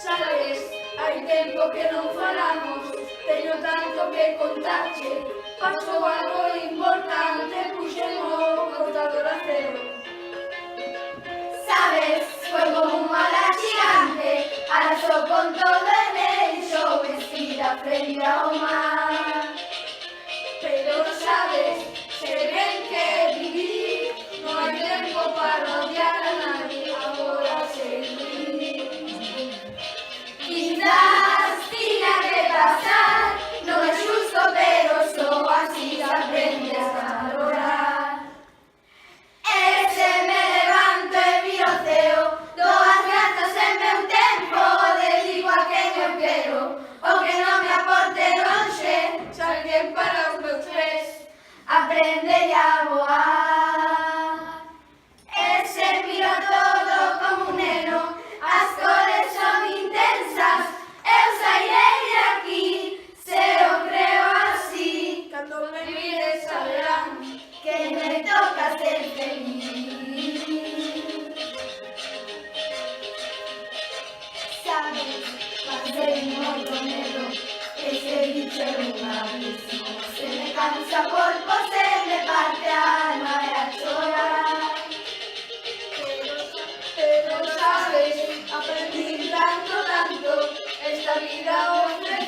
Sabes, hai tempo que non falamos, teño tanto que contarche. Pasou algo importante, puxen o contador a cero. Sabes, foi como unha ala xigante, arrasou con todo e me deixou vestida frente ao mar. Pero sabes, se ben que vivir, non hai tempo para odiar a nadie, agora sei vivir. Quizás tiña que pasar, non é xusto, pero só así aprendes a valorar. E se me levanto e miro o ceo, dou as grazas en meu tempo, dedico a quen eu quero, o que non me aporte lonxe, se alguén para os meus pés, aprende a voar. E se miro todo como un neno, as cores son intensas, eu sairei de aquí, se eu creo así. Cando me mires saberán que me toca ser feliz. Sabes, pasei moito medo, ese bicho é un abismo, se me cansa o corpo, se me parte a alma e a chorar. Pero sabes, aprendí tanto, esta vida ofrece